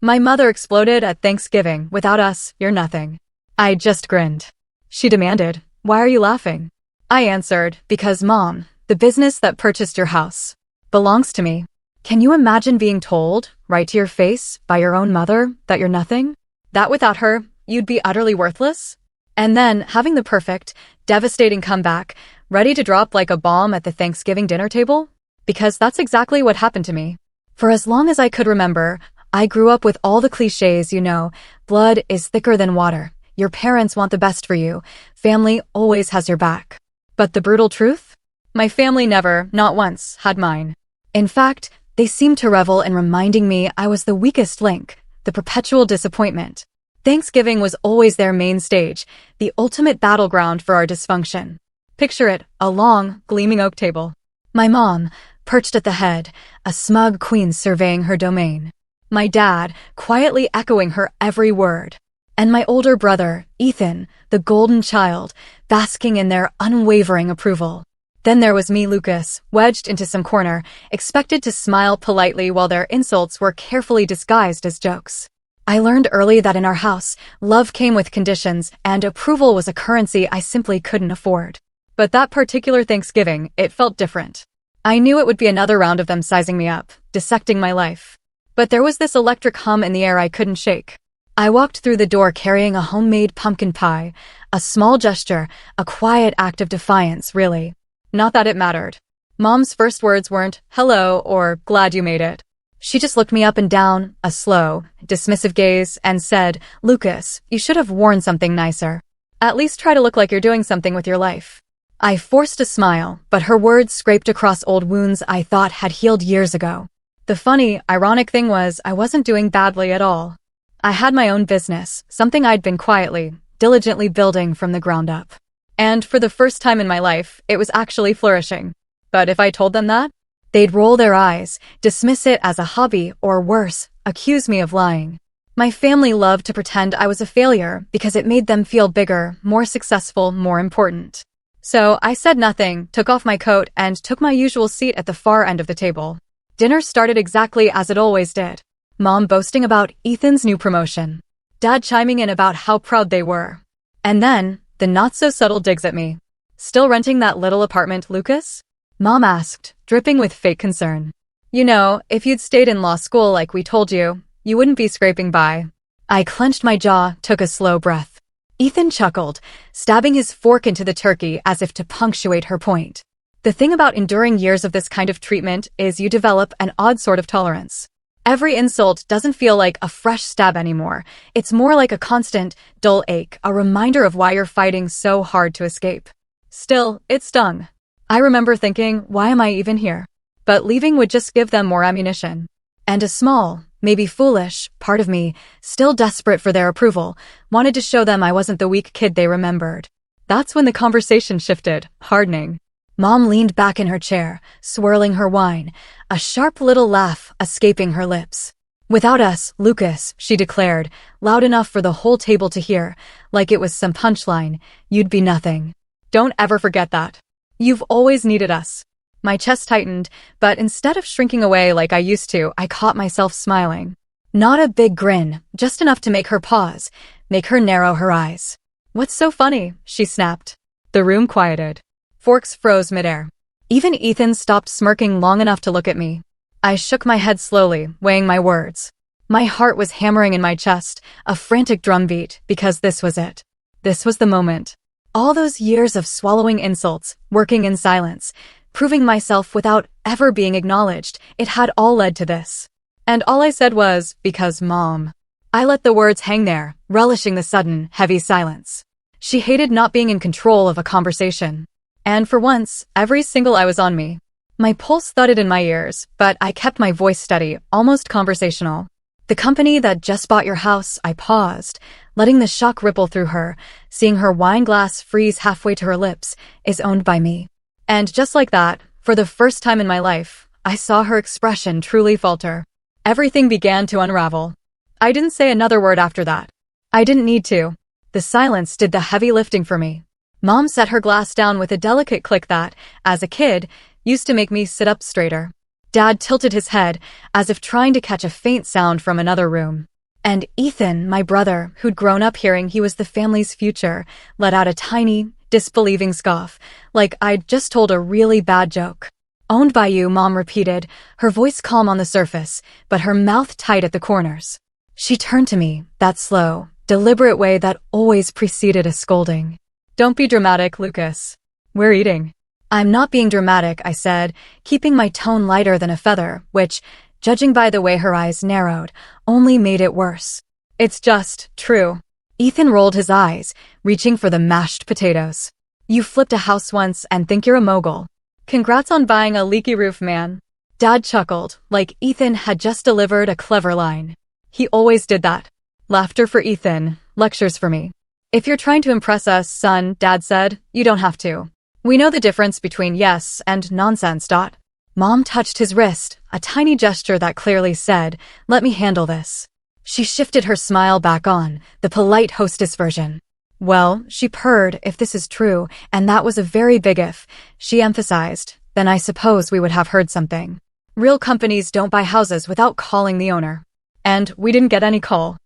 My mother exploded at Thanksgiving. Without us, you're nothing. I just grinned. She demanded, "Why are you laughing?" I answered, "Because, Mom, the business that purchased your house belongs to me." Can you imagine being told, right to your face, by your own mother, that you're nothing? That without her, you'd be utterly worthless? And then having the perfect, devastating comeback, ready to drop like a bomb at the Thanksgiving dinner table? Because that's exactly what happened to me. For as long as I could remember, I grew up with all the cliches, blood is thicker than water, your parents want the best for you, family always has your back. But the brutal truth? My family never, not once, had mine. In fact, they seemed to revel in reminding me I was the weakest link, the perpetual disappointment. Thanksgiving was always their main stage, the ultimate battleground for our dysfunction. Picture it, a long, gleaming oak table. My mom, perched at the head, a smug queen surveying her domain. My dad, quietly echoing her every word. And my older brother, Ethan, the golden child, basking in their unwavering approval. Then there was me, Lucas, wedged into some corner, expected to smile politely while their insults were carefully disguised as jokes. I learned early that in our house, love came with conditions, and approval was a currency I simply couldn't afford. But that particular Thanksgiving, it felt different. I knew it would be another round of them sizing me up, dissecting my life. But there was this electric hum in the air I couldn't shake. I walked through the door carrying a homemade pumpkin pie, a small gesture, a quiet act of defiance, really. Not that it mattered. Mom's first words weren't, "Hello," or "Glad you made it." She just looked me up and down, a slow, dismissive gaze, and said, "Lucas, you should have worn something nicer. At least try to look like you're doing something with your life." I forced a smile, but her words scraped across old wounds I thought had healed years ago. The funny, ironic thing was I wasn't doing badly at all. I had my own business, something I'd been quietly, diligently building from the ground up. And for the first time in my life, it was actually flourishing. But if I told them that, they'd roll their eyes, dismiss it as a hobby, or worse, accuse me of lying. My family loved to pretend I was a failure because it made them feel bigger, more successful, more important. So I said nothing, took off my coat, and took my usual seat at the far end of the table. Dinner started exactly as it always did. Mom boasting about Ethan's new promotion. Dad chiming in about how proud they were. And then, the not-so-subtle digs at me. "Still renting that little apartment, Lucas?" Mom asked, dripping with fake concern. If you'd stayed in law school like we told you, you wouldn't be scraping by." I clenched my jaw, took a slow breath. Ethan chuckled, stabbing his fork into the turkey as if to punctuate her point. The thing about enduring years of this kind of treatment is you develop an odd sort of tolerance. Every insult doesn't feel like a fresh stab anymore. It's more like a constant, dull ache, a reminder of why you're fighting so hard to escape. Still, it stung. I remember thinking, why am I even here? But leaving would just give them more ammunition. And a small, maybe foolish, part of me, still desperate for their approval, wanted to show them I wasn't the weak kid they remembered. That's when the conversation shifted, hardening. Mom leaned back in her chair, swirling her wine, a sharp little laugh escaping her lips. "Without us, Lucas," she declared, loud enough for the whole table to hear, like it was some punchline, "you'd be nothing. Don't ever forget that. You've always needed us." My chest tightened, but instead of shrinking away like I used to, I caught myself smiling. Not a big grin, just enough to make her pause, make her narrow her eyes. "What's so funny?" she snapped. The room quieted. Forks froze midair. Even Ethan stopped smirking long enough to look at me. I shook my head slowly, weighing my words. My heart was hammering in my chest, a frantic drumbeat, because this was it. This was the moment. All those years of swallowing insults, working in silence, proving myself without ever being acknowledged, it had all led to this. And all I said was, "Because Mom." I let the words hang there, relishing the sudden, heavy silence. She hated not being in control of a conversation. And for once, every single eye was on me. My pulse thudded in my ears, but I kept my voice steady, almost conversational. "The company that just bought your house," I paused, letting the shock ripple through her, seeing her wine glass freeze halfway to her lips, "is owned by me." And just like that, for the first time in my life, I saw her expression truly falter. Everything began to unravel. I didn't say another word after that. I didn't need to. The silence did the heavy lifting for me. Mom set her glass down with a delicate click that, as a kid, used to make me sit up straighter. Dad tilted his head, as if trying to catch a faint sound from another room. And Ethan, my brother, who'd grown up hearing he was the family's future, let out a tiny, disbelieving scoff, like I'd just told a really bad joke. Owned by you, Mom repeated, her voice calm on the surface, but her mouth tight at the corners. She turned to me, that slow, deliberate way that always preceded a scolding. Don't be dramatic, Lucas. We're eating. I'm not being dramatic, I said, keeping my tone lighter than a feather, which, judging by the way her eyes narrowed, only made it worse. It's just true. Ethan rolled his eyes, reaching for the mashed potatoes. You flipped a house once and think you're a mogul. Congrats on buying a leaky roof, man. Dad chuckled, like Ethan had just delivered a clever line. He always did that. Laughter for Ethan, lectures for me. If you're trying to impress us, son, Dad said, you don't have to. We know the difference between yes and nonsense. Mom touched his wrist, a tiny gesture that clearly said, let me handle this. She shifted her smile back on, the polite hostess version. Well, she purred, if this is true, and that was a very big if, she emphasized, then I suppose we would have heard something. Real companies don't buy houses without calling the owner. And we didn't get any call.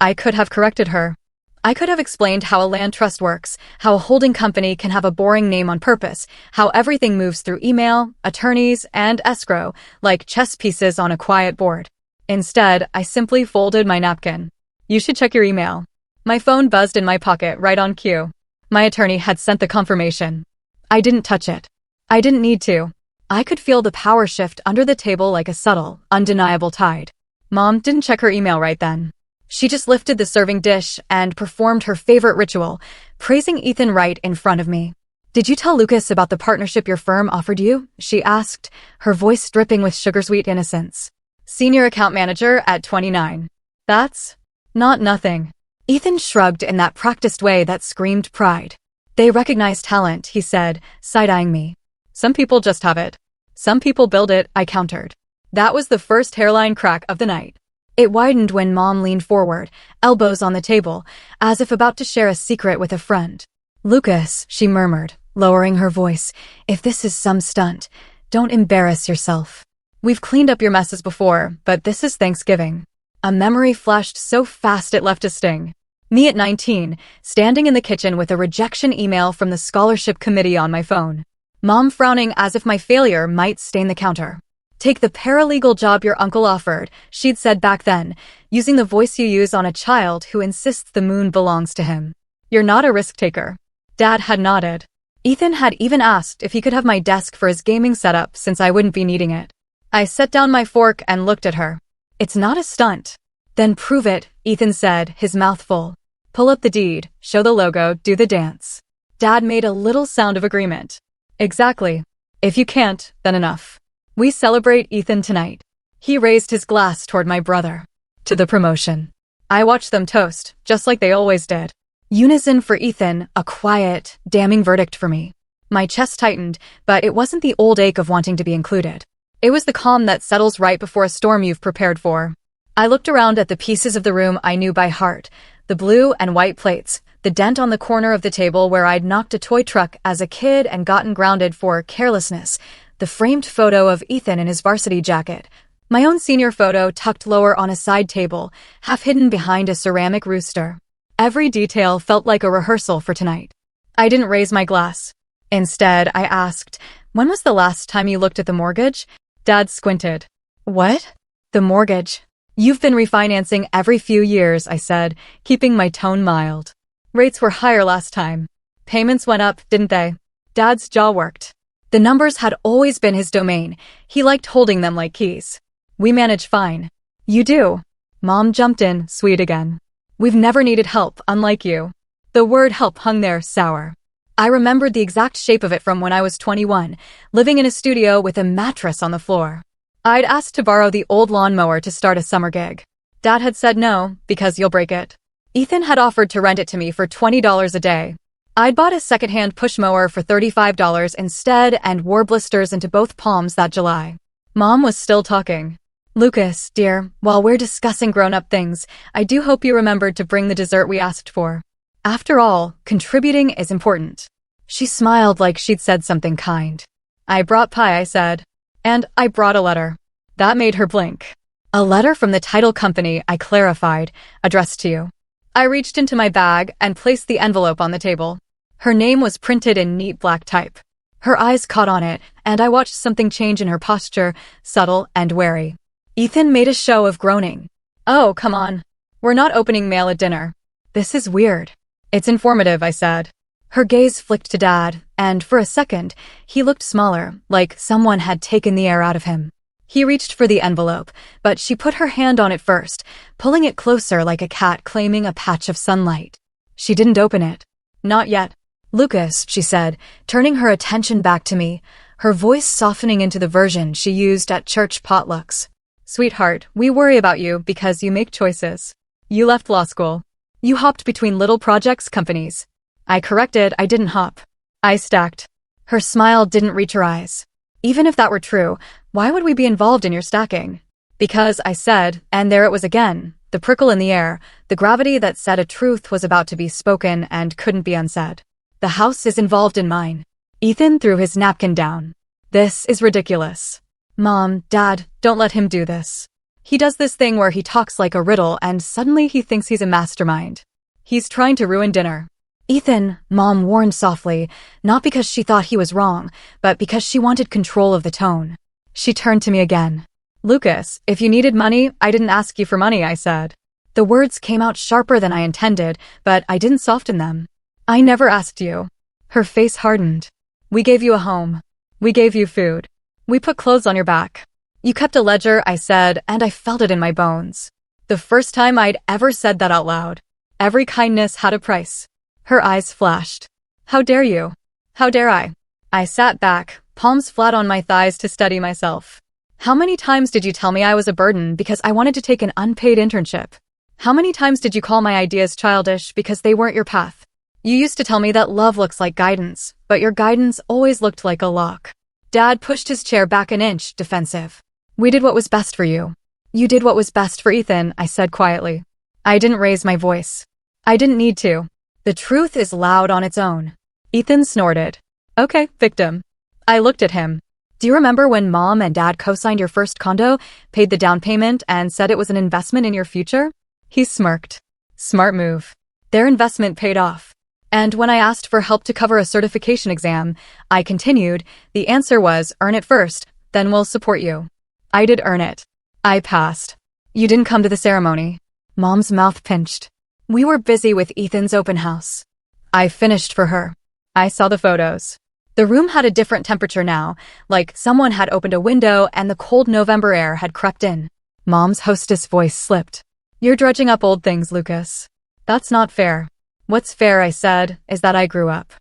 I could have corrected her. I could have explained how a land trust works, how a holding company can have a boring name on purpose, how everything moves through email, attorneys, and escrow, like chess pieces on a quiet board. Instead, I simply folded my napkin. You should check your email. My phone buzzed in my pocket right on cue. My attorney had sent the confirmation. I didn't touch it. I didn't need to. I could feel the power shift under the table like a subtle, undeniable tide. Mom didn't check her email right then. She just lifted the serving dish and performed her favorite ritual, praising Ethan right in front of me. Did you tell Lucas about the partnership your firm offered you? She asked, her voice dripping with sugar-sweet innocence. Senior account manager at 29. That's not nothing. Ethan shrugged in that practiced way that screamed pride. They recognize talent, he said, side-eyeing me. Some people just have it. Some people build it, I countered. That was the first hairline crack of the night. It widened when Mom leaned forward, elbows on the table, as if about to share a secret with a friend. Lucas, she murmured, lowering her voice, if this is some stunt, don't embarrass yourself. We've cleaned up your messes before, but this is Thanksgiving. A memory flashed so fast it left a sting. Me at 19, standing in the kitchen with a rejection email from the scholarship committee on my phone. Mom frowning as if my failure might stain the counter. Take the paralegal job your uncle offered, she'd said back then, using the voice you use on a child who insists the moon belongs to him. You're not a risk taker. Dad had nodded. Ethan had even asked if he could have my desk for his gaming setup since I wouldn't be needing it. I set down my fork and looked at her. It's not a stunt. Then prove it, Ethan said, his mouth full. Pull up the deed, show the logo, do the dance. Dad made a little sound of agreement. Exactly. If you can't, then enough. We celebrate Ethan tonight. He raised his glass toward my brother. To the promotion. I watched them toast, just like they always did. Unison for Ethan, a quiet, damning verdict for me. My chest tightened, but it wasn't the old ache of wanting to be included. It was the calm that settles right before a storm you've prepared for. I looked around at the pieces of the room I knew by heart, the blue and white plates, the dent on the corner of the table where I'd knocked a toy truck as a kid and gotten grounded for carelessness, the framed photo of Ethan in his varsity jacket, my own senior photo tucked lower on a side table, half hidden behind a ceramic rooster. Every detail felt like a rehearsal for tonight. I didn't raise my glass. Instead, I asked, when was the last time you looked at the mortgage? Dad squinted. What? The mortgage. You've been refinancing every few years, I said, keeping my tone mild. Rates were higher last time. Payments went up, didn't they? Dad's jaw worked. The numbers had always been his domain. He liked holding them like keys. We manage fine. You do. Mom jumped in, sweet again. We've never needed help, unlike you. The word help hung there, sour. I remembered the exact shape of it from when I was 21, living in a studio with a mattress on the floor. I'd asked to borrow the old lawnmower to start a summer gig. Dad had said no, because you'll break it. Ethan had offered to rent it to me for $20 a day. I'd bought a secondhand push mower for $35 instead and wore blisters into both palms that July. Mom was still talking. Lucas, dear, while we're discussing grown-up things, I do hope you remembered to bring the dessert we asked for. After all, contributing is important. She smiled like she'd said something kind. I brought pie, I said. And I brought a letter. That made her blink. A letter from the title company, I clarified, addressed to you. I reached into my bag and placed the envelope on the table. Her name was printed in neat black type. Her eyes caught on it, and I watched something change in her posture, subtle and wary. Ethan made a show of groaning. Oh, come on. We're not opening mail at dinner. This is weird. It's informative, I said. Her gaze flicked to Dad, and for a second, he looked smaller, like someone had taken the air out of him. He reached for the envelope, but she put her hand on it first, pulling it closer like a cat claiming a patch of sunlight. She didn't open it. Not yet. Lucas, she said, turning her attention back to me, her voice softening into the version she used at church potlucks. Sweetheart, we worry about you because you make choices. You left law school. You hopped between little projects companies. I corrected, I didn't hop. I stacked. Her smile didn't reach her eyes. Even if that were true, why would we be involved in your stacking? Because, I said, and there it was again, the prickle in the air, the gravity that said a truth was about to be spoken and couldn't be unsaid. The house is involved in mine. Ethan threw his napkin down. This is ridiculous. Mom, Dad, don't let him do this. He does this thing where he talks like a riddle and suddenly he thinks he's a mastermind. He's trying to ruin dinner. Ethan, Mom warned softly, not because she thought he was wrong, but because she wanted control of the tone. She turned to me again. Lucas, if you needed money, I didn't ask you for money, I said. The words came out sharper than I intended, but I didn't soften them. I never asked you. Her face hardened. We gave you a home. We gave you food. We put clothes on your back. You kept a ledger, I said, and I felt it in my bones. The first time I'd ever said that out loud. Every kindness had a price. Her eyes flashed. How dare you? How dare I? I sat back, palms flat on my thighs to steady myself. How many times did you tell me I was a burden because I wanted to take an unpaid internship? How many times did you call my ideas childish because they weren't your path? You used to tell me that love looks like guidance, but your guidance always looked like a lock. Dad pushed his chair back an inch, defensive. We did what was best for you. You did what was best for Ethan, I said quietly. I didn't raise my voice. I didn't need to. The truth is loud on its own. Ethan snorted. Okay, victim. I looked at him. Do you remember when Mom and Dad co-signed your first condo, paid the down payment, and said it was an investment in your future? He smirked. Smart move. Their investment paid off. And when I asked for help to cover a certification exam, I continued, the answer was, earn it first, then we'll support you. I did earn it. I passed. You didn't come to the ceremony. Mom's mouth pinched. We were busy with Ethan's open house. I finished for her. I saw the photos. The room had a different temperature now, like someone had opened a window and the cold November air had crept in. Mom's hostess voice slipped. You're dredging up old things, Lucas. That's not fair. What's fair, I said, is that I grew up.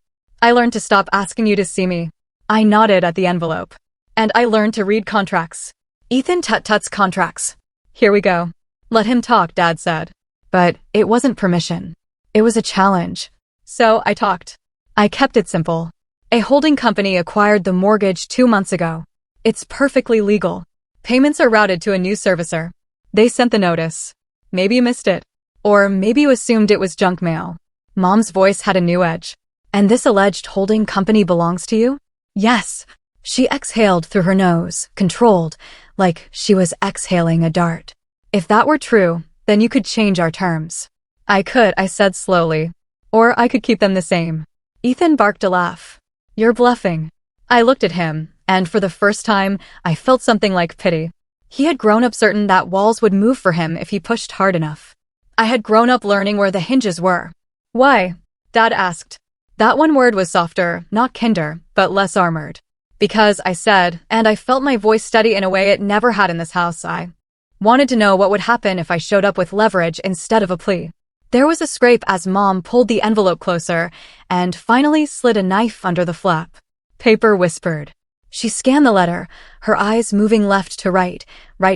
I learned to stop asking you to see me. I nodded at the envelope. And I learned to read contracts. Ethan tut-tuts contracts. Here we go. Let him talk, Dad said. But it wasn't permission. It was a challenge. So I talked. I kept it simple. A holding company acquired the mortgage 2 months ago. It's perfectly legal. Payments are routed to a new servicer. They sent the notice. Maybe you missed it. Or maybe you assumed it was junk mail. Mom's voice had a new edge. And this alleged holding company belongs to you? Yes. She exhaled through her nose, controlled, like she was exhaling a dart. If that were true, then you could change our terms. I could, I said slowly. Or I could keep them the same. Ethan barked a laugh. You're bluffing. I looked at him, and for the first time, I felt something like pity. He had grown up certain that walls would move for him if he pushed hard enough. I had grown up learning where the hinges were. Why? Dad asked. That one word was softer, not kinder, but less armored. Because, I said, and I felt my voice steady in a way it never had in this house, I wanted to know what would happen if I showed up with leverage instead of a plea. There was a scrape as Mom pulled the envelope closer and finally slid a knife under the flap. Paper whispered. She scanned the letter, her eyes moving left to right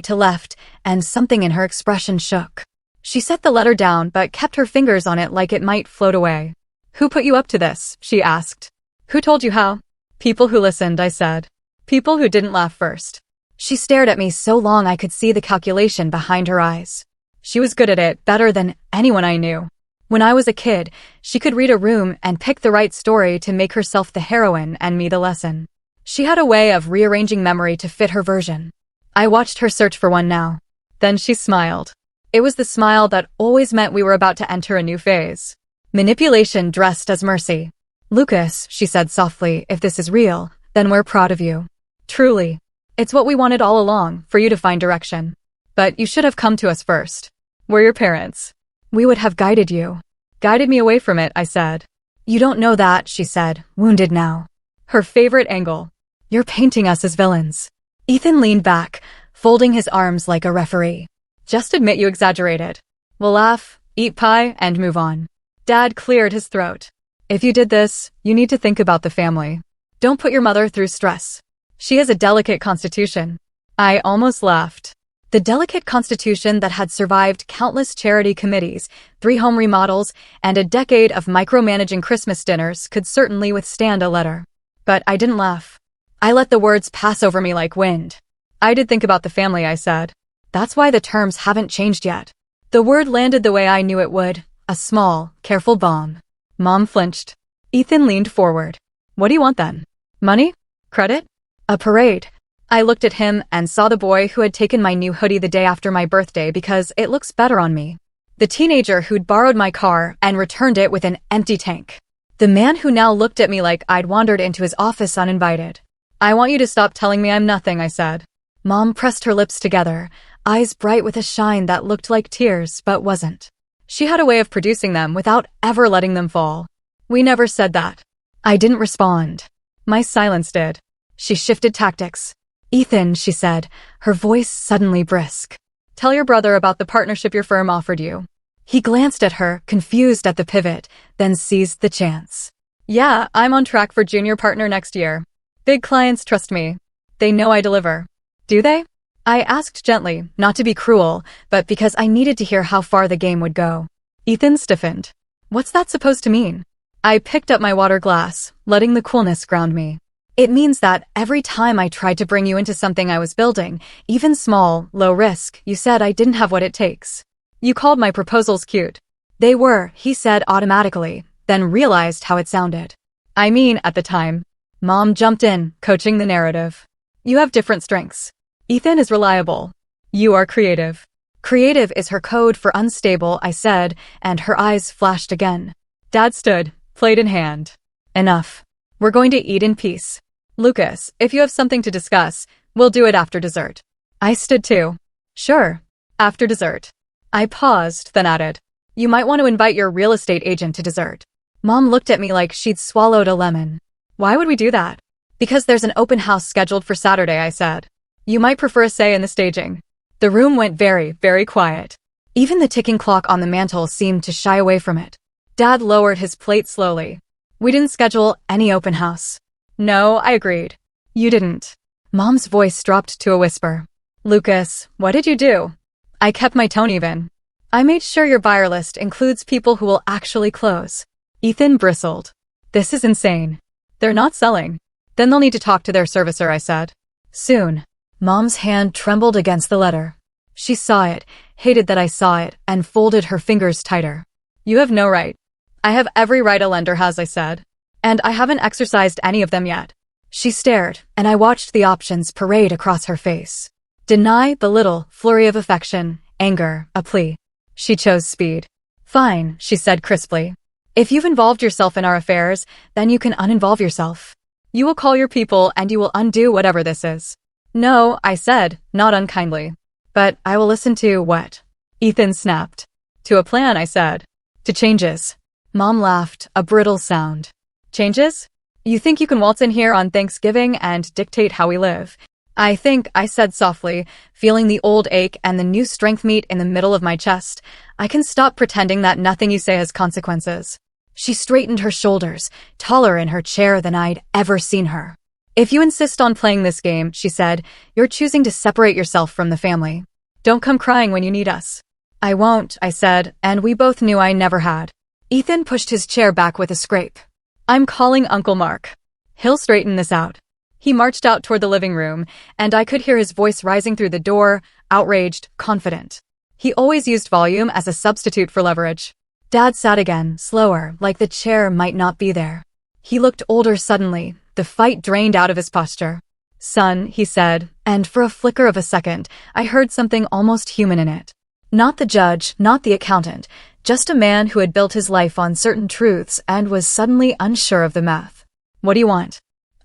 to left, and something in her expression shook. She set the letter down but kept her fingers on it like it might float away. Who put you up to this? She asked. Who told you how? People who listened, I said. People who didn't laugh first. She stared at me so long I could see the calculation behind her eyes. She was good at it, better than anyone I knew. When I was a kid, she could read a room and pick the right story to make herself the heroine and me the lesson. She had a way of rearranging memory to fit her version. I watched her search for one now. Then she smiled. It was the smile that always meant we were about to enter a new phase. Manipulation dressed as mercy. Lucas, she said softly, if this is real, then we're proud of you. Truly. It's what we wanted all along, for you to find direction. But you should have come to us first. We're your parents. We would have guided you. Guided me away from it, I said. You don't know that, she said, wounded now. Her favorite angle. You're painting us as villains. Ethan leaned back, folding his arms like a referee. Just admit you exaggerated. We'll laugh, eat pie, and move on. Dad cleared his throat. If you did this, you need to think about the family. Don't put your mother through stress. She has a delicate constitution. I almost laughed. The delicate constitution that had survived countless charity committees, 3 home remodels, and a decade of micromanaging Christmas dinners could certainly withstand a letter. But I didn't laugh. I let the words pass over me like wind. I did think about the family, I said. That's why the terms haven't changed yet. The word landed the way I knew it would, a small, careful bomb. Mom flinched. Ethan leaned forward. What do you want then? Money? Credit? A parade. I looked at him and saw the boy who had taken my new hoodie the day after my birthday because it looks better on me. The teenager who'd borrowed my car and returned it with an empty tank. The man who now looked at me like I'd wandered into his office uninvited. I want you to stop telling me I'm nothing, I said. Mom pressed her lips together, eyes bright with a shine that looked like tears but wasn't. She had a way of producing them without ever letting them fall. We never said that. I didn't respond. My silence did. She shifted tactics. Ethan, she said, her voice suddenly brisk. Tell your brother about the partnership your firm offered you. He glanced at her, confused at the pivot, then seized the chance. Yeah, I'm on track for junior partner next year. Big clients trust me. They know I deliver. Do they? I asked gently, not to be cruel, but because I needed to hear how far the game would go. Ethan stiffened. What's that supposed to mean? I picked up my water glass, letting the coolness ground me. It means that every time I tried to bring you into something I was building, even small, low risk, you said I didn't have what it takes. You called my proposals cute. They were, he said automatically, then realized how it sounded. I mean, at the time. Mom jumped in, coaching the narrative. You have different strengths. Ethan is reliable. You are creative. Creative is her code for unstable, I said, and her eyes flashed again. Dad stood, plate in hand. Enough. We're going to eat in peace. Lucas, if you have something to discuss, we'll do it after dessert. I stood too. Sure. After dessert. I paused, then added. You might want to invite your real estate agent to dessert. Mom looked at me like she'd swallowed a lemon. Why would we do that? Because there's an open house scheduled for Saturday, I said. You might prefer a say in the staging. The room went very, very quiet. Even the ticking clock on the mantel seemed to shy away from it. Dad lowered his plate slowly. We didn't schedule any open house. No, I agreed. You didn't. Mom's voice dropped to a whisper. Lucas, what did you do? I kept my tone even. I made sure your buyer list includes people who will actually close. Ethan bristled. This is insane. They're not selling. Then they'll need to talk to their servicer, I said. Soon. Mom's hand trembled against the letter. She saw it, hated that I saw it, and folded her fingers tighter. You have no right. I have every right a lender has, I said. And I haven't exercised any of them yet. She stared, and I watched the options parade across her face. Deny, belittle, flurry of affection, anger, a plea. She chose speed. Fine, she said crisply. If you've involved yourself in our affairs, then you can uninvolve yourself. You will call your people and you will undo whatever this is. No, I said, not unkindly. But I will listen to what? Ethan snapped. To a plan, I said. To changes. Mom laughed, a brittle sound. Changes? You think you can waltz in here on Thanksgiving and dictate how we live? I think, I said softly, feeling the old ache and the new strength meet in the middle of my chest. I can stop pretending that nothing you say has consequences. She straightened her shoulders, taller in her chair than I'd ever seen her. If you insist on playing this game, she said, you're choosing to separate yourself from the family. Don't come crying when you need us. I won't, I said, and we both knew I never had. Ethan pushed his chair back with a scrape. I'm calling Uncle Mark. He'll straighten this out. He marched out toward the living room, and I could hear his voice rising through the door, outraged, confident. He always used volume as a substitute for leverage. Dad sat again, slower, like the chair might not be there. He looked older suddenly, the fight drained out of his posture. "Son," he said, and for a flicker of a second, I heard something almost human in it. Not the judge, not the accountant, just a man who had built his life on certain truths and was suddenly unsure of the math. "What do you want?"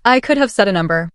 I could have said a number.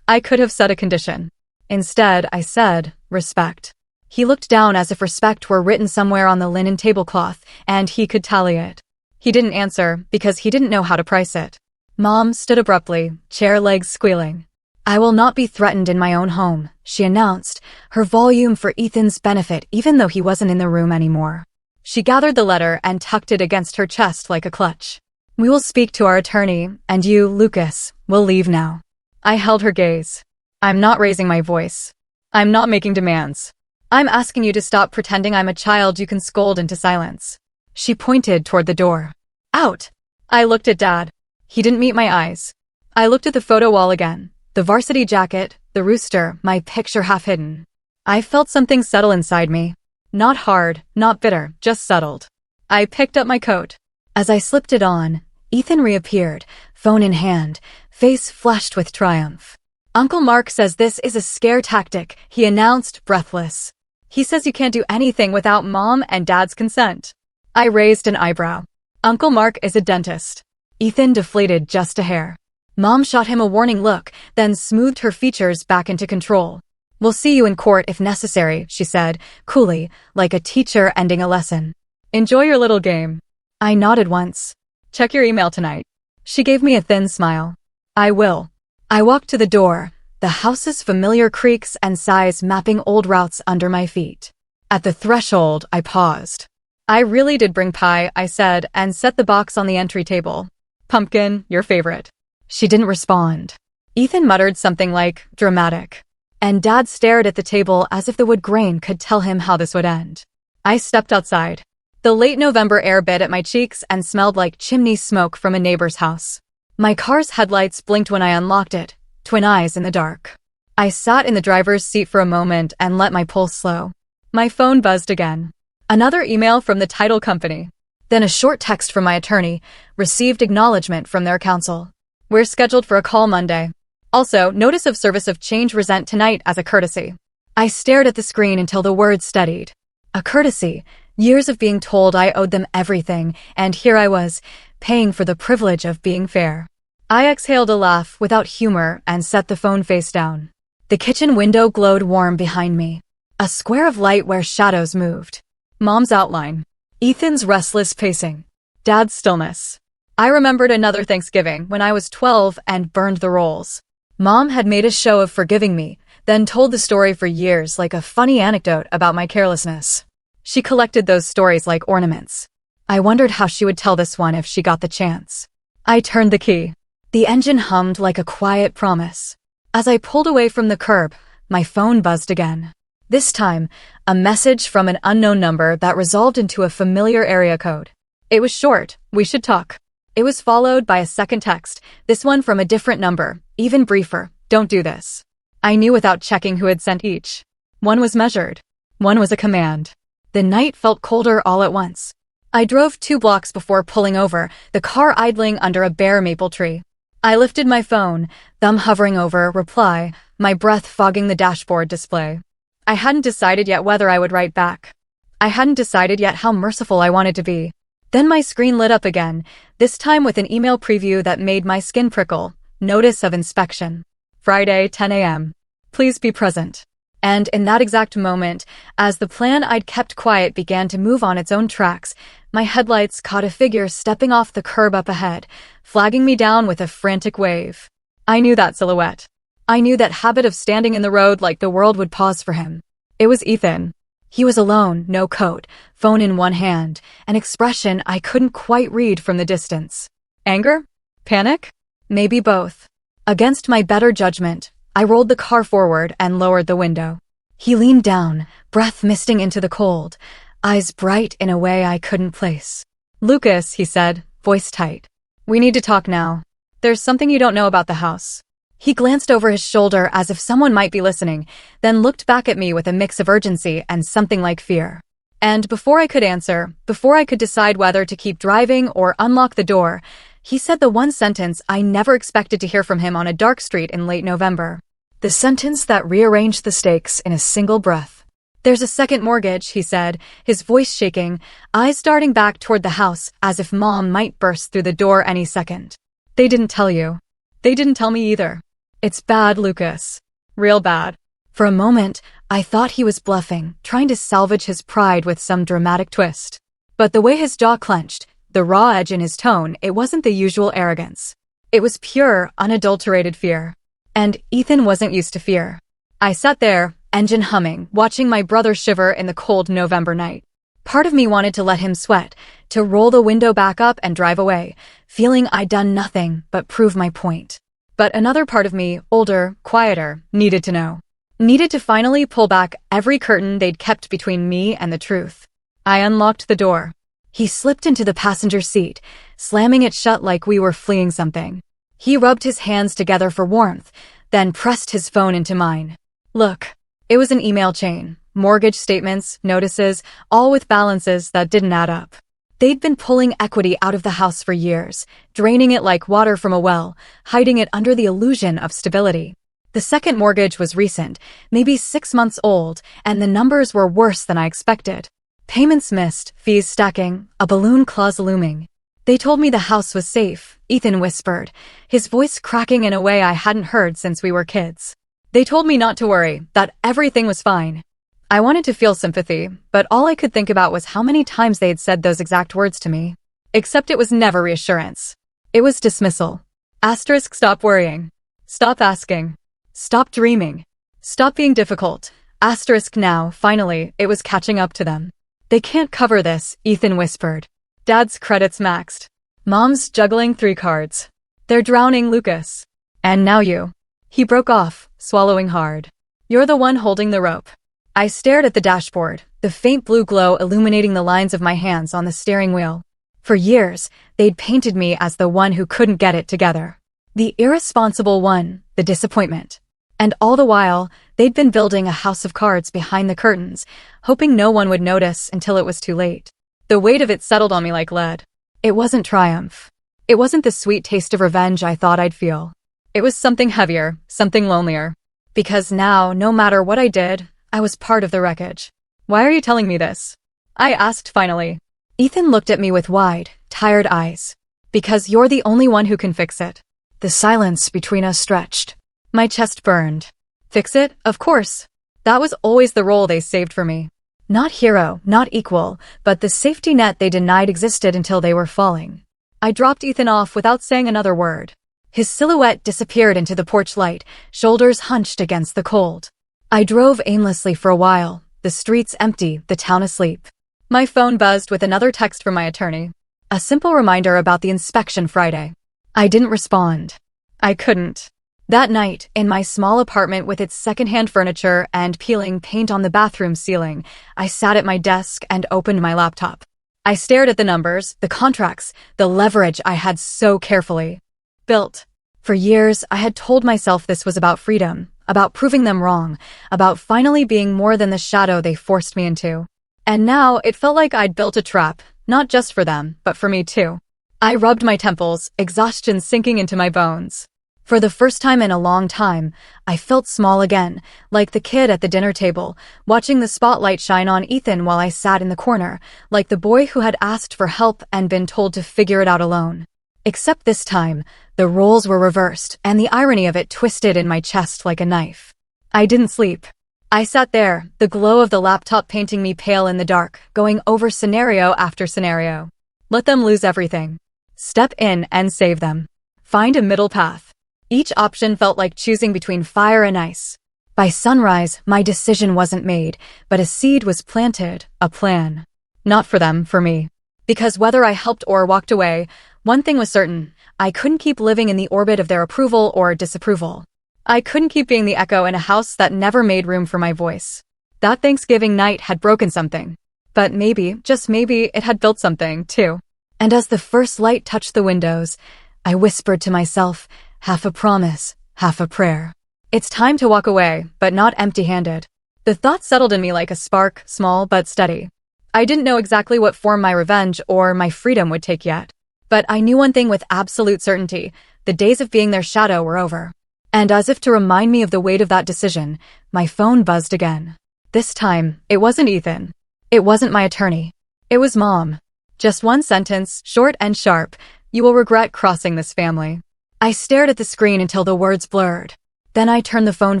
I could have said a condition. Instead, I said, respect. He looked down as if respect were written somewhere on the linen tablecloth, and he could tally it. He didn't answer, because he didn't know how to price it. Mom stood abruptly, chair legs squealing. "I will not be threatened in my own home," she announced, her volume for Ethan's benefit even though he wasn't in the room anymore. She gathered the letter and tucked it against her chest like a clutch. "We will speak to our attorney, and you, Lucas, will leave now." I held her gaze. "I'm not raising my voice. I'm not making demands. I'm asking you to stop pretending I'm a child you can scold into silence." She pointed toward the door. "Out!" I looked at Dad. He didn't meet my eyes. I looked at the photo wall again. The varsity jacket, the rooster, my picture half hidden. I felt something settle inside me. Not hard, not bitter, just settled. I picked up my coat. As I slipped it on, Ethan reappeared, phone in hand, face flushed with triumph. "Uncle Mark says this is a scare tactic," he announced, breathless. "He says you can't do anything without Mom and Dad's consent." I raised an eyebrow. "Uncle Mark is a dentist." Ethan deflated just a hair. Mom shot him a warning look, then smoothed her features back into control. "We'll see you in court if necessary," she said, coolly, like a teacher ending a lesson. "Enjoy your little game." I nodded once. "Check your email tonight." She gave me a thin smile. "I will." I walked to the door, the house's familiar creaks and sighs mapping old routes under my feet. At the threshold, I paused. "I really did bring pie," I said, and set the box on the entry table. "Pumpkin, your favorite." She didn't respond. Ethan muttered something like, "dramatic." And Dad stared at the table as if the wood grain could tell him how this would end. I stepped outside. The late November air bit at my cheeks and smelled like chimney smoke from a neighbor's house. My car's headlights blinked when I unlocked it, twin eyes in the dark. I sat in the driver's seat for a moment and let my pulse slow. My phone buzzed again. Another email from the title company. Then a short text from my attorney, received acknowledgement from their counsel. "We're scheduled for a call Monday. Also, notice of service of change resent tonight as a courtesy." I stared at the screen until the words steadied. A courtesy, years of being told I owed them everything, and here I was, paying for the privilege of being fair. I exhaled a laugh without humor and set the phone face down. The kitchen window glowed warm behind me. A square of light where shadows moved. Mom's outline. Ethan's restless pacing. Dad's stillness. I remembered another Thanksgiving when I was 12 and burned the rolls. Mom had made a show of forgiving me, then told the story for years like a funny anecdote about my carelessness. She collected those stories like ornaments. I wondered how she would tell this one if she got the chance. I turned the key. The engine hummed like a quiet promise. As I pulled away from the curb, my phone buzzed again. This time, a message from an unknown number that resolved into a familiar area code. It was short, "We should talk." It was followed by a second text, this one from a different number, even briefer, "Don't do this." I knew without checking who had sent each. One was measured. One was a command. The night felt colder all at once. I drove 2 blocks before pulling over, the car idling under a bare maple tree. I lifted my phone, thumb hovering over reply, my breath fogging the dashboard display. I hadn't decided yet whether I would write back. I hadn't decided yet how merciful I wanted to be. Then my screen lit up again, this time with an email preview that made my skin prickle. Notice of inspection. Friday, 10 a.m. Please be present. And in that exact moment, as the plan I'd kept quiet began to move on its own tracks, my headlights caught a figure stepping off the curb up ahead, flagging me down with a frantic wave. I knew that silhouette. I knew that habit of standing in the road like the world would pause for him. It was Ethan. He was alone, no coat, phone in one hand, an expression I couldn't quite read from the distance. Anger? Panic? Maybe both. Against my better judgment, I rolled the car forward and lowered the window. He leaned down, breath misting into the cold, eyes bright in a way I couldn't place. "Lucas," he said, voice tight. "We need to talk now. There's something you don't know about the house." He glanced over his shoulder as if someone might be listening, then looked back at me with a mix of urgency and something like fear. And before I could answer, before I could decide whether to keep driving or unlock the door, He said the one sentence I never expected to hear from him on a dark street in late November. The sentence that rearranged the stakes in a single breath. "There's a second mortgage," he said, his voice shaking, eyes darting back toward the house as if Mom might burst through the door any second. "They didn't tell you." "They didn't tell me either." "It's bad, Lucas. Real bad." For a moment, I thought he was bluffing, trying to salvage his pride with some dramatic twist. But the way his jaw clenched, the raw edge in his tone, it wasn't the usual arrogance. It was pure, unadulterated fear. And Ethan wasn't used to fear. I sat there, engine humming, watching my brother shiver in the cold November night. Part of me wanted to let him sweat, to roll the window back up and drive away, feeling I'd done nothing but prove my point. But another part of me, older, quieter, needed to know. Needed to finally pull back every curtain they'd kept between me and the truth. I unlocked the door. He slipped into the passenger seat, slamming it shut like we were fleeing something. He rubbed his hands together for warmth, then pressed his phone into mine. Look, it was an email chain, mortgage statements, notices, all with balances that didn't add up. They'd been pulling equity out of the house for years, draining it like water from a well, hiding it under the illusion of stability. The second mortgage was recent, maybe 6 months old, and the numbers were worse than I expected. Payments missed, fees stacking, a balloon clause looming. "They told me the house was safe," Ethan whispered, his voice cracking in a way I hadn't heard since we were kids. "They told me not to worry, that everything was fine." I wanted to feel sympathy, but all I could think about was how many times they had said those exact words to me. Except it was never reassurance. It was dismissal. Asterisk, stop worrying. Stop asking. Stop dreaming. Stop being difficult. Asterisk now, finally, it was catching up to them. "They can't cover this," Ethan whispered. "Dad's credit's maxed. Mom's juggling 3 cards. They're drowning Lucas. And now you." He broke off, swallowing hard. "You're the one holding the rope." I stared at the dashboard, the faint blue glow illuminating the lines of my hands on the steering wheel. For years, they'd painted me as the one who couldn't get it together. The irresponsible one, the disappointment. And all the while, they'd been building a house of cards behind the curtains, hoping no one would notice until it was too late. The weight of it settled on me like lead. It wasn't triumph. It wasn't the sweet taste of revenge I thought I'd feel. It was something heavier, something lonelier. Because now, no matter what I did, I was part of the wreckage. "Why are you telling me this?" I asked finally. Ethan looked at me with wide, tired eyes. "Because you're the only one who can fix it." The silence between us stretched. My chest burned. Fix it? Of course. That was always the role they saved for me. Not hero, not equal, but the safety net they denied existed until they were falling. I dropped Ethan off without saying another word. His silhouette disappeared into the porch light, shoulders hunched against the cold. I drove aimlessly for a while, the streets empty, the town asleep. My phone buzzed with another text from my attorney. A simple reminder about the inspection Friday. I didn't respond. I couldn't. That night, in my small apartment with its secondhand furniture and peeling paint on the bathroom ceiling, I sat at my desk and opened my laptop. I stared at the numbers, the contracts, the leverage I had so carefully built. For years, I had told myself this was about freedom, about proving them wrong, about finally being more than the shadow they forced me into. And now, it felt like I'd built a trap, not just for them, but for me too. I rubbed my temples, exhaustion sinking into my bones. For the first time in a long time, I felt small again, like the kid at the dinner table, watching the spotlight shine on Ethan while I sat in the corner, like the boy who had asked for help and been told to figure it out alone. Except this time, the roles were reversed, and the irony of it twisted in my chest like a knife. I didn't sleep. I sat there, the glow of the laptop painting me pale in the dark, going over scenario after scenario. Let them lose everything. Step in and save them. Find a middle path. Each option felt like choosing between fire and ice. By sunrise, my decision wasn't made, but a seed was planted, a plan. Not for them, for me. Because whether I helped or walked away, one thing was certain, I couldn't keep living in the orbit of their approval or disapproval. I couldn't keep being the echo in a house that never made room for my voice. That Thanksgiving night had broken something. But maybe, just maybe, it had built something, too. And as the first light touched the windows, I whispered to myself, half a promise, half a prayer. It's time to walk away, but not empty-handed. The thought settled in me like a spark, small but steady. I didn't know exactly what form my revenge or my freedom would take yet. But I knew one thing with absolute certainty: the days of being their shadow were over. And as if to remind me of the weight of that decision, my phone buzzed again. This time, it wasn't Ethan. It wasn't my attorney. It was Mom. Just one sentence, short and sharp: "You will regret crossing this family." I stared at the screen until the words blurred. Then I turned the phone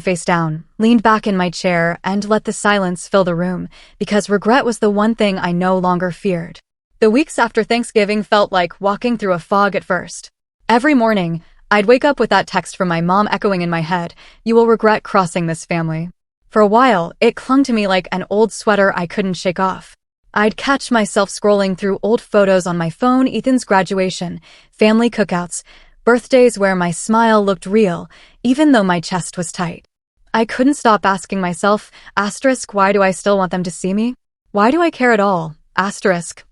face down, leaned back in my chair, and let the silence fill the room, because regret was the one thing I no longer feared. The weeks after Thanksgiving felt like walking through a fog at first. Every morning, I'd wake up with that text from my mom echoing in my head: "You will regret crossing this family." For a while, it clung to me like an old sweater I couldn't shake off. I'd catch myself scrolling through old photos on my phone: Ethan's graduation, family cookouts, birthdays where my smile looked real, even though my chest was tight. I couldn't stop asking myself, why do I still want them to see me? Why do I care at all?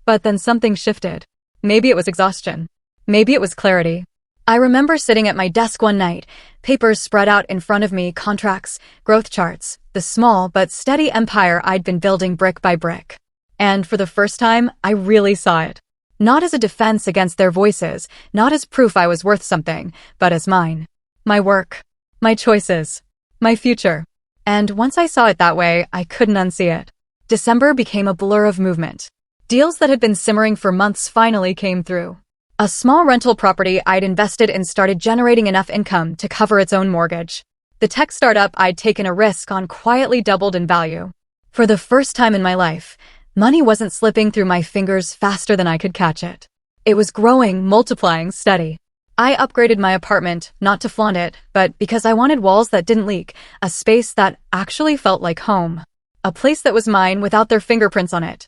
But then something shifted. Maybe it was exhaustion. Maybe it was clarity. I remember sitting at my desk one night, papers spread out in front of me, contracts, growth charts, the small but steady empire I'd been building brick by brick. And for the first time, I really saw it. Not as a defense against their voices, not as proof I was worth something, but as mine. My work. My choices. My future. And once I saw it that way, I couldn't unsee it. December became a blur of movement. Deals that had been simmering for months finally came through. A small rental property I'd invested in started generating enough income to cover its own mortgage. The tech startup I'd taken a risk on quietly doubled in value. For the first time in my life, money wasn't slipping through my fingers faster than I could catch it. It was growing, multiplying, steady. I upgraded my apartment, not to flaunt it, but because I wanted walls that didn't leak, a space that actually felt like home. A place that was mine without their fingerprints on it.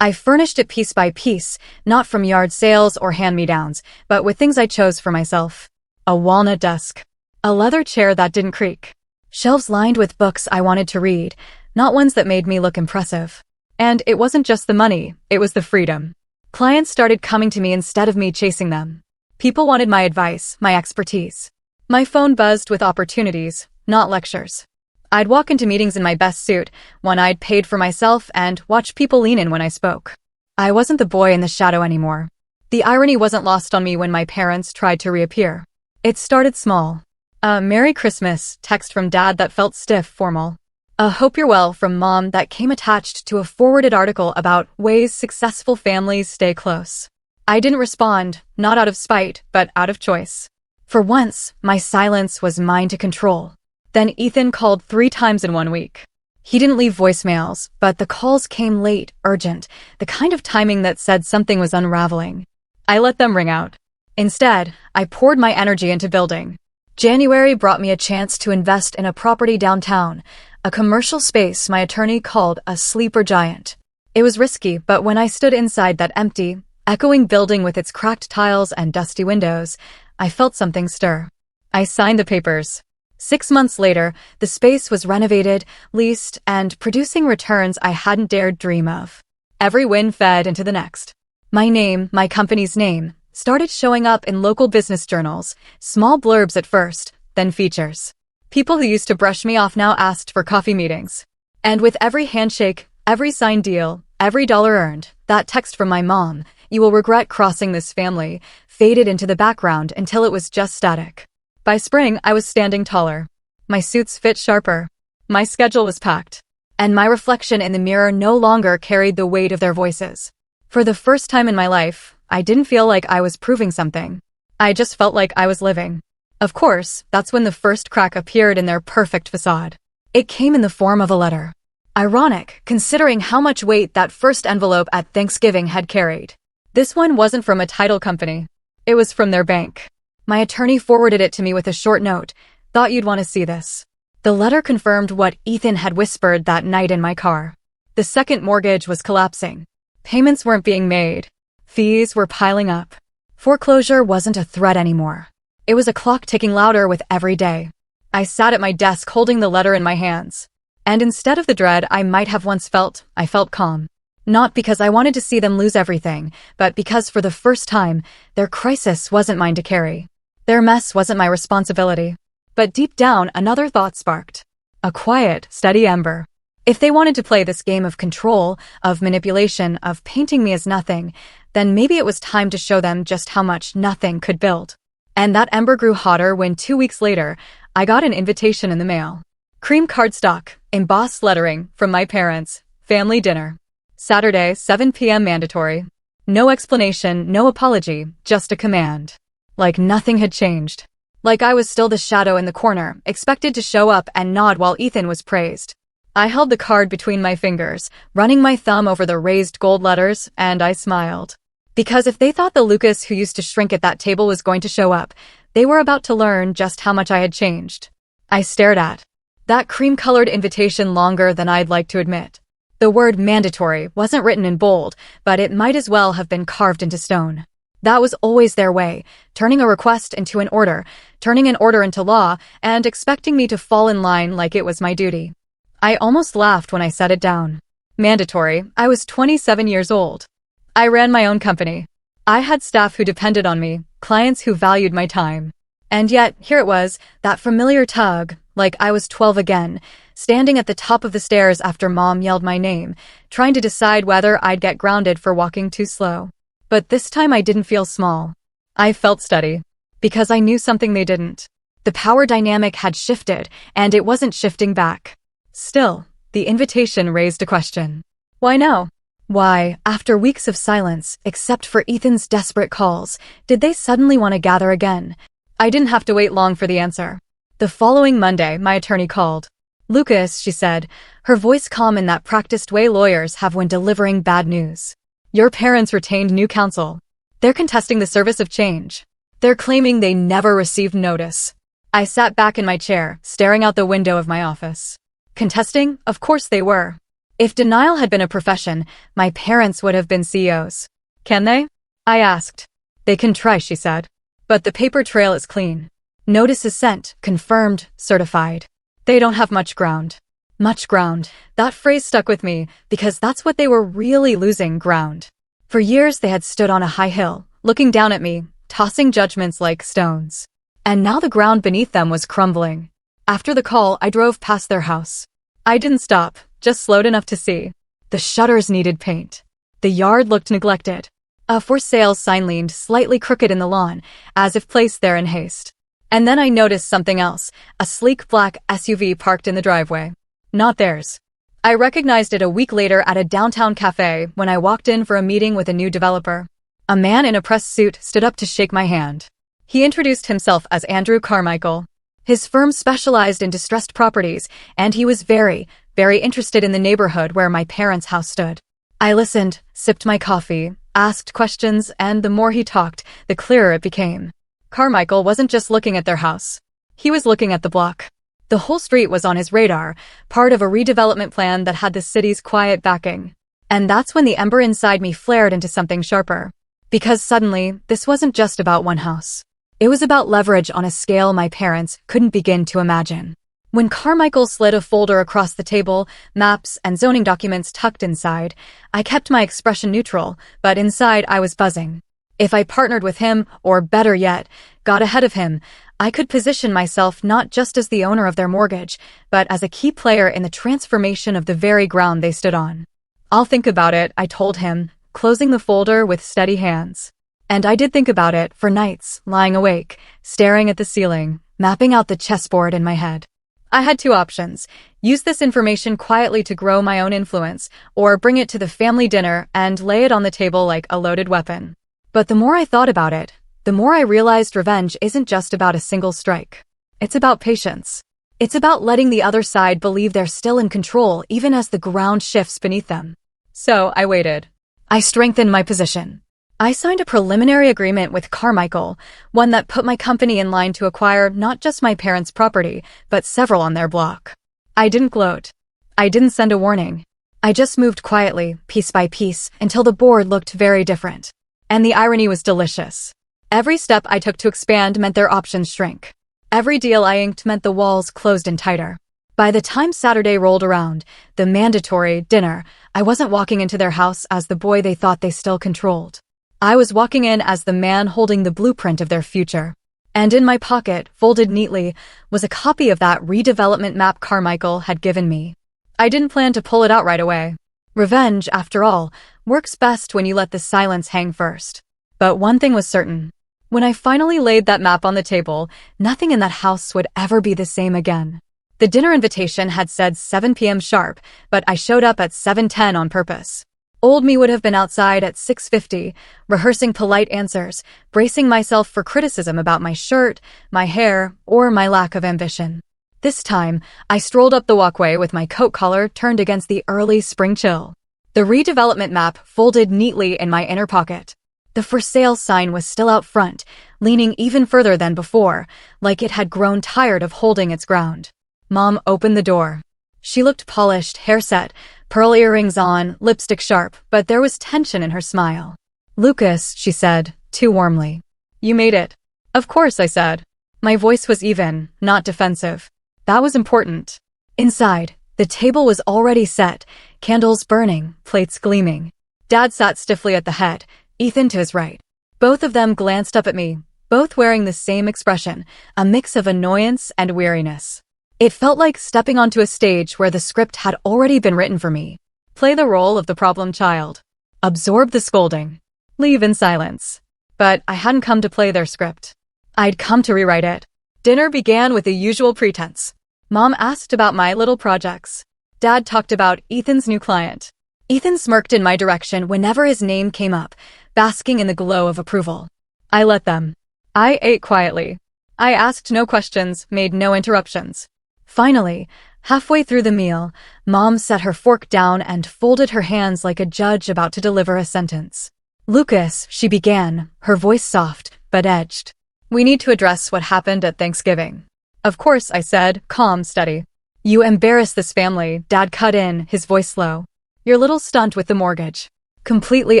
I furnished it piece by piece, not from yard sales or hand-me-downs, but with things I chose for myself. A walnut desk. A leather chair that didn't creak. Shelves lined with books I wanted to read, not ones that made me look impressive. And it wasn't just the money, it was the freedom. Clients started coming to me instead of me chasing them. People wanted my advice, my expertise. My phone buzzed with opportunities, not lectures. I'd walk into meetings in my best suit, one I'd paid for myself, and watch people lean in when I spoke. I wasn't the boy in the shadow anymore. The irony wasn't lost on me when my parents tried to reappear. It started small. A "Merry Christmas" text from Dad that felt stiff, formal. A "Hope you're well" from Mom that came attached to a forwarded article about ways successful families stay close. I didn't respond, not out of spite, but out of choice. For once, my silence was mine to control. Then Ethan called 3 times in 1 week. He didn't leave voicemails, but the calls came late, urgent, the kind of timing that said something was unraveling. I let them ring out. Instead, I poured my energy into building. January brought me a chance to invest in a property downtown, a commercial space my attorney called a sleeper giant. It was risky, but when I stood inside that empty, echoing building with its cracked tiles and dusty windows, I felt something stir. I signed the papers. 6 months later, the space was renovated, leased, and producing returns I hadn't dared dream of. Every win fed into the next. My name, my company's name, started showing up in local business journals, small blurbs at first, then features. People who used to brush me off now asked for coffee meetings. And with every handshake, every signed deal, every dollar earned, that text from my mom, "You will regret crossing this family," faded into the background until it was just static. By spring, I was standing taller. My suits fit sharper. My schedule was packed. And my reflection in the mirror no longer carried the weight of their voices. For the first time in my life, I didn't feel like I was proving something. I just felt like I was living. Of course, that's when the first crack appeared in their perfect facade. It came in the form of a letter. Ironic, considering how much weight that first envelope at Thanksgiving had carried. This one wasn't from a title company. It was from their bank. My attorney forwarded it to me with a short note: "Thought you'd want to see this." The letter confirmed what Ethan had whispered that night in my car. The second mortgage was collapsing. Payments weren't being made. Fees were piling up. Foreclosure wasn't a threat anymore. It was a clock ticking louder with every day. I sat at my desk holding the letter in my hands. And instead of the dread I might have once felt, I felt calm. Not because I wanted to see them lose everything, but because for the first time, their crisis wasn't mine to carry. Their mess wasn't my responsibility. But deep down, another thought sparked. A quiet, steady ember. If they wanted to play this game of control, of manipulation, of painting me as nothing, then maybe it was time to show them just how much nothing could build. And that ember grew hotter when 2 weeks later, I got an invitation in the mail. Cream cardstock, embossed lettering, from my parents, family dinner. Saturday, 7 p.m. mandatory. No explanation, no apology, just a command. Like nothing had changed. Like I was still the shadow in the corner, expected to show up and nod while Ethan was praised. I held the card between my fingers, running my thumb over the raised gold letters, and I smiled. Because if they thought the Lucas who used to shrink at that table was going to show up, they were about to learn just how much I had changed. I stared at that cream-colored invitation longer than I'd like to admit. The word mandatory wasn't written in bold, but it might as well have been carved into stone. That was always their way, turning a request into an order, turning an order into law, and expecting me to fall in line like it was my duty. I almost laughed when I set it down. Mandatory, I was 27 years old. I ran my own company. I had staff who depended on me, clients who valued my time. And yet, here it was, that familiar tug, like I was 12 again, standing at the top of the stairs after Mom yelled my name, trying to decide whether I'd get grounded for walking too slow. But this time I didn't feel small. I felt steady. Because I knew something they didn't. The power dynamic had shifted, and it wasn't shifting back. Still, the invitation raised a question. Why no? Why, after weeks of silence, except for Ethan's desperate calls, did they suddenly want to gather again? I didn't have to wait long for the answer. The following Monday, my attorney called. Lucas, she said, her voice calm in that practiced way lawyers have when delivering bad news. Your parents retained new counsel. They're contesting the service of change. They're claiming they never received notice. I sat back in my chair, staring out the window of my office. Contesting? Of course they were. If denial had been a profession, my parents would have been CEOs. Can they? I asked. They can try, she said. But the paper trail is clean. Notice is sent, confirmed, certified. They don't have much ground. Much ground. That phrase stuck with me because that's what they were really losing, ground. For years they had stood on a high hill, looking down at me, tossing judgments like stones. And now the ground beneath them was crumbling. After the call, I drove past their house. I didn't stop, just slowed enough to see. The shutters needed paint. The yard looked neglected. A for sale sign leaned slightly crooked in the lawn, as if placed there in haste. And then I noticed something else, a sleek black SUV parked in the driveway. Not theirs. I recognized it a week later at a downtown cafe when I walked in for a meeting with a new developer. A man in a press suit stood up to shake my hand. He introduced himself as Andrew Carmichael. His firm specialized in distressed properties, and he was very interested in the neighborhood where my parents' house stood. I listened, sipped my coffee, asked questions, and the more he talked, the clearer it became. Carmichael wasn't just looking at their house. He was looking at the block. The whole street was on his radar, part of a redevelopment plan that had the city's quiet backing. And that's when the ember inside me flared into something sharper. Because suddenly, this wasn't just about one house. It was about leverage on a scale my parents couldn't begin to imagine. When Carmichael slid a folder across the table, maps and zoning documents tucked inside, I kept my expression neutral, but inside I was buzzing. If I partnered with him, or better yet, got ahead of him, I could position myself not just as the owner of their mortgage, but as a key player in the transformation of the very ground they stood on. I'll think about it, I told him, closing the folder with steady hands. And I did think about it for nights, lying awake, staring at the ceiling, mapping out the chessboard in my head. I had two options: use this information quietly to grow my own influence, or bring it to the family dinner and lay it on the table like a loaded weapon. But the more I thought about it, the more I realized revenge isn't just about a single strike. It's about patience. It's about letting the other side believe they're still in control even as the ground shifts beneath them. So I waited. I strengthened my position. I signed a preliminary agreement with Carmichael, one that put my company in line to acquire not just my parents' property, but several on their block. I didn't gloat. I didn't send a warning. I just moved quietly, piece by piece, until the board looked very different. And the irony was delicious. Every step I took to expand meant their options shrink. Every deal I inked meant the walls closed in tighter. By the time Saturday rolled around, the mandatory dinner, I wasn't walking into their house as the boy they thought they still controlled. I was walking in as the man holding the blueprint of their future. And in my pocket, folded neatly, was a copy of that redevelopment map Carmichael had given me. I didn't plan to pull it out right away. Revenge, after all, works best when you let the silence hang first. But one thing was certain. When I finally laid that map on the table, nothing in that house would ever be the same again. The dinner invitation had said 7 p.m. sharp, but I showed up at 7:10 on purpose. Old me would have been outside at 6:50, rehearsing polite answers, bracing myself for criticism about my shirt, my hair, or my lack of ambition. This time, I strolled up the walkway with my coat collar turned against the early spring chill. The redevelopment map folded neatly in my inner pocket. The for sale sign was still out front, leaning even further than before, like it had grown tired of holding its ground. Mom opened the door. She looked polished, hair set, pearl earrings on, lipstick sharp, but there was tension in her smile. "Lucas," she said, too warmly. "You made it." "Of course," I said. My voice was even, not defensive. That was important. Inside, the table was already set, candles burning, plates gleaming. Dad sat stiffly at the head, Ethan to his right. Both of them glanced up at me, both wearing the same expression, a mix of annoyance and weariness. It felt like stepping onto a stage where the script had already been written for me. Play the role of the problem child. Absorb the scolding. Leave in silence. But I hadn't come to play their script. I'd come to rewrite it. Dinner began with the usual pretense. Mom asked about my little projects. Dad talked about Ethan's new client. Ethan smirked in my direction whenever his name came up, basking in the glow of approval. I let them. I ate quietly. I asked no questions, made no interruptions. Finally, halfway through the meal, Mom set her fork down and folded her hands like a judge about to deliver a sentence. "Lucas," she began, her voice soft, but edged. "We need to address what happened at Thanksgiving." "Of course," I said, calm, steady. "You embarrass this family," Dad cut in, his voice low. "Your little stunt with the mortgage. Completely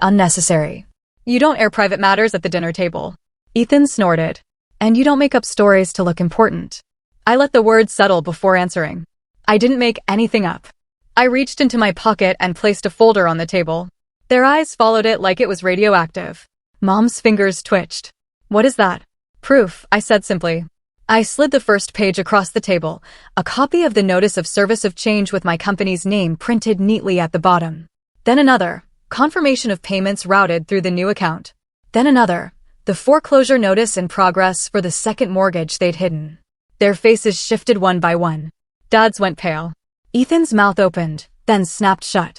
unnecessary. You don't air private matters at the dinner table." Ethan snorted. "And you don't make up stories to look important." I let the words settle before answering. I didn't make anything up. I reached into my pocket and placed a folder on the table. Their eyes followed it like it was radioactive. Mom's fingers twitched. "What is that?" "Proof," I said simply. I slid the first page across the table, a copy of the Notice of Service of Change with my company's name printed neatly at the bottom. Then another, confirmation of payments routed through the new account. Then another, the foreclosure notice in progress for the second mortgage they'd hidden. Their faces shifted one by one. Dad's went pale. Ethan's mouth opened, then snapped shut.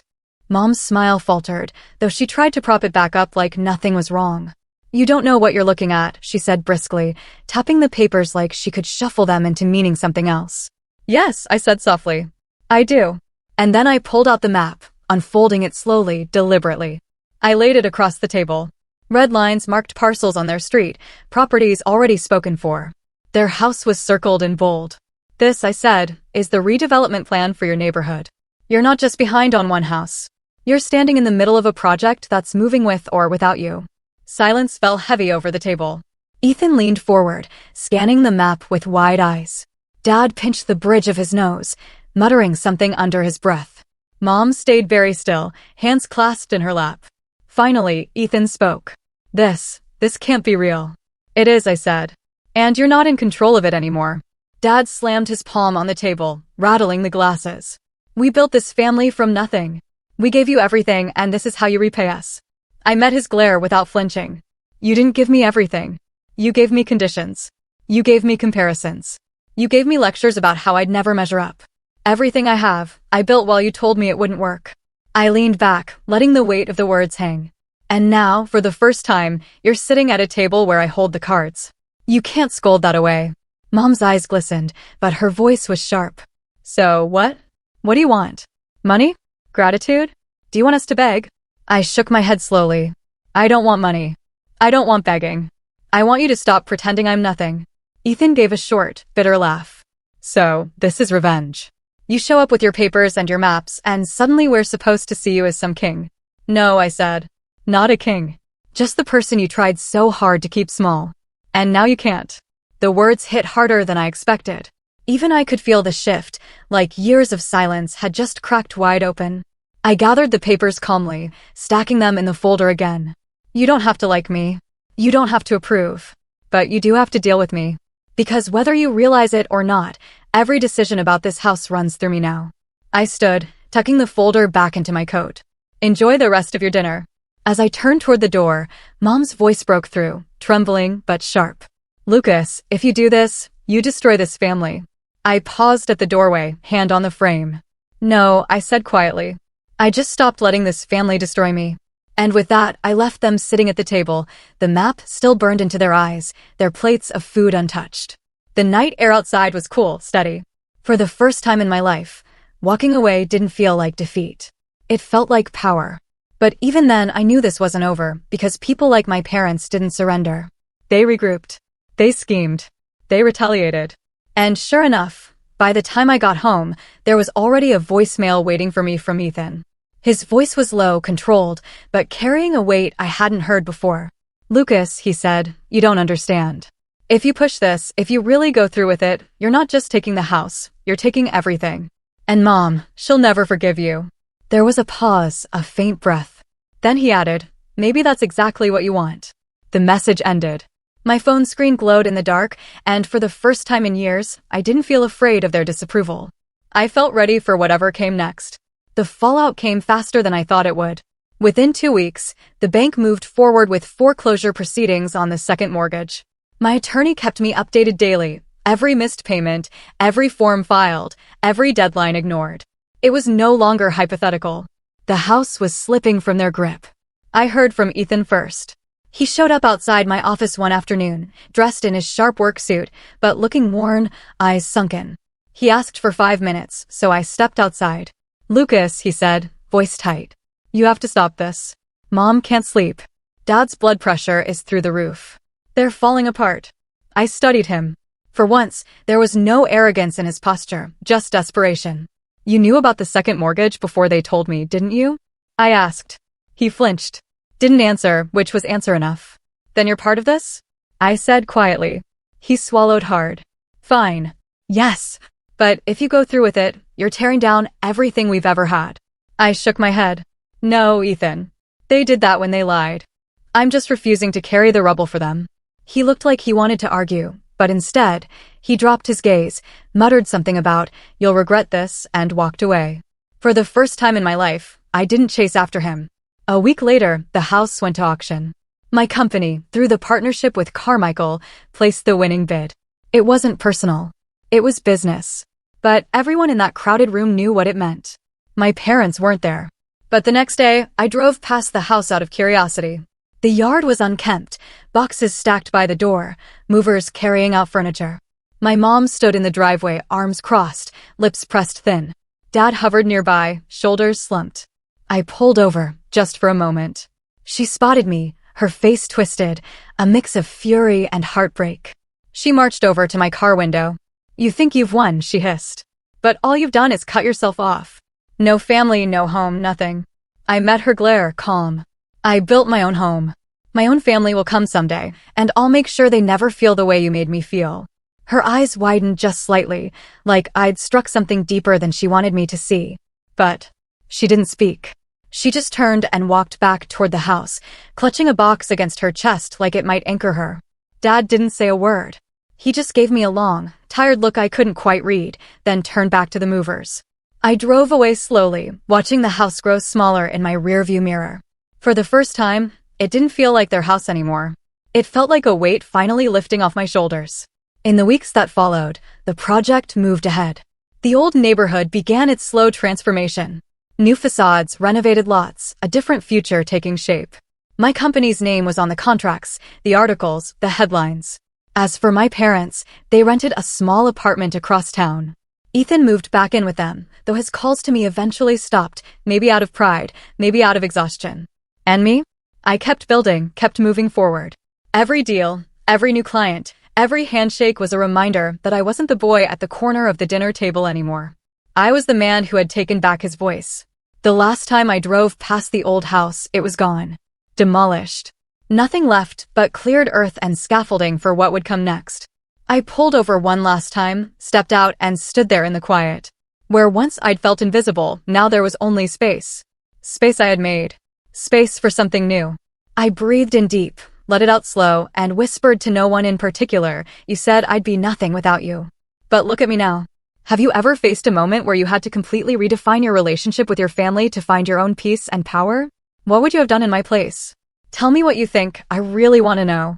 Mom's smile faltered, though she tried to prop it back up like nothing was wrong. "You don't know what you're looking at," she said briskly, tapping the papers like she could shuffle them into meaning something else. "Yes," I said softly. "I do." And then I pulled out the map, unfolding it slowly, deliberately. I laid it across the table. Red lines marked parcels on their street, properties already spoken for. Their house was circled in bold. "This," I said, "is the redevelopment plan for your neighborhood. You're not just behind on one house. You're standing in the middle of a project that's moving with or without you." Silence fell heavy over the table. Ethan leaned forward, scanning the map with wide eyes. Dad pinched the bridge of his nose, muttering something under his breath. Mom stayed very still, hands clasped in her lap. Finally, Ethan spoke. This can't be real." "It is," I said. "And you're not in control of it anymore." Dad slammed his palm on the table, rattling the glasses. "We built this family from nothing. We gave you everything, and this is how you repay us." I met his glare without flinching. "You didn't give me everything. You gave me conditions. You gave me comparisons. You gave me lectures about how I'd never measure up. Everything I have, I built while you told me it wouldn't work." I leaned back, letting the weight of the words hang. "And now, for the first time, you're sitting at a table where I hold the cards. You can't scold that away." Mom's eyes glistened, but her voice was sharp. "So, what? What do you want? Money? Gratitude? Do you want us to beg?" I shook my head slowly. "I don't want money. I don't want begging. I want you to stop pretending I'm nothing." Ethan gave a short, bitter laugh. "So, this is revenge. You show up with your papers and your maps, and suddenly we're supposed to see you as some king." "No," I said. "Not a king. Just the person you tried so hard to keep small. And now you can't." The words hit harder than I expected. Even I could feel the shift, like years of silence had just cracked wide open. I gathered the papers calmly, stacking them in the folder again. "You don't have to like me. You don't have to approve. But you do have to deal with me. Because whether you realize it or not, every decision about this house runs through me now." I stood, tucking the folder back into my coat. Enjoy the rest of your dinner. As I turned toward the door, Mom's voice broke through, trembling but sharp. Lucas, if you do this, you destroy this family. I paused at the doorway, hand on the frame. No, I said quietly. I just stopped letting this family destroy me. And with that, I left them sitting at the table, the map still burned into their eyes, their plates of food untouched. The night air outside was cool, steady. For the first time in my life, walking away didn't feel like defeat. It felt like power. But even then, I knew this wasn't over, because people like my parents didn't surrender. They regrouped. They schemed. They retaliated. And sure enough, by the time I got home, there was already a voicemail waiting for me from Ethan. His voice was low, controlled, but carrying a weight I hadn't heard before. Lucas, he said, you don't understand. If you push this, if you really go through with it, you're not just taking the house, you're taking everything. And Mom, she'll never forgive you. There was a pause, a faint breath. Then he added, maybe that's exactly what you want. The message ended. My phone screen glowed in the dark, and for the first time in years, I didn't feel afraid of their disapproval. I felt ready for whatever came next. The fallout came faster than I thought it would. Within 2 weeks, the bank moved forward with foreclosure proceedings on the second mortgage. My attorney kept me updated daily, every missed payment, every form filed, every deadline ignored. It was no longer hypothetical. The house was slipping from their grip. I heard from Ethan first. He showed up outside my office one afternoon, dressed in his sharp work suit, but looking worn, eyes sunken. He asked for 5 minutes, so I stepped outside. Lucas, he said, voice tight. You have to stop this. Mom can't sleep. Dad's blood pressure is through the roof. They're falling apart. I studied him. For once, there was no arrogance in his posture, just desperation. You knew about the second mortgage before they told me, didn't you? I asked. He flinched. Didn't answer, which was answer enough. Then you're part of this? I said quietly. He swallowed hard. Fine. Yes. But if you go through with it, you're tearing down everything we've ever had. I shook my head. No, Ethan. They did that when they lied. I'm just refusing to carry the rubble for them. He looked like he wanted to argue, but instead, he dropped his gaze, muttered something about, you'll regret this, and walked away. For the first time in my life, I didn't chase after him. A week later, the house went to auction. My company, through the partnership with Carmichael, placed the winning bid. It wasn't personal. It was business. But everyone in that crowded room knew what it meant. My parents weren't there. But the next day, I drove past the house out of curiosity. The yard was unkempt, boxes stacked by the door, movers carrying out furniture. My mom stood in the driveway, arms crossed, lips pressed thin. Dad hovered nearby, shoulders slumped. I pulled over, just for a moment. She spotted me, her face twisted, a mix of fury and heartbreak. She marched over to my car window. You think you've won, she hissed. But all you've done is cut yourself off. No family, no home, nothing. I met her glare, calm. I built my own home. My own family will come someday, and I'll make sure they never feel the way you made me feel. Her eyes widened just slightly, like I'd struck something deeper than she wanted me to see. But she didn't speak. She just turned and walked back toward the house, clutching a box against her chest like it might anchor her. Dad didn't say a word. He just gave me a long, tired look I couldn't quite read, then turned back to the movers. I drove away slowly, watching the house grow smaller in my rearview mirror. For the first time, it didn't feel like their house anymore. It felt like a weight finally lifting off my shoulders. In the weeks that followed, the project moved ahead. The old neighborhood began its slow transformation. New facades, renovated lots, a different future taking shape. My company's name was on the contracts, the articles, the headlines. As for my parents, they rented a small apartment across town. Ethan moved back in with them, though his calls to me eventually stopped, maybe out of pride, maybe out of exhaustion. And me? I kept building, kept moving forward. Every deal, every new client, every handshake was a reminder that I wasn't the boy at the corner of the dinner table anymore. I was the man who had taken back his voice. The last time I drove past the old house, it was gone. Demolished. Nothing left but cleared earth and scaffolding for what would come next. I pulled over one last time, stepped out, and stood there in the quiet. Where once I'd felt invisible, now there was only space. Space I had made. Space for something new. I breathed in deep, let it out slow, and whispered to no one in particular, you said I'd be nothing without you. But look at me now. Have you ever faced a moment where you had to completely redefine your relationship with your family to find your own peace and power? What would you have done in my place? Tell me what you think. I really want to know.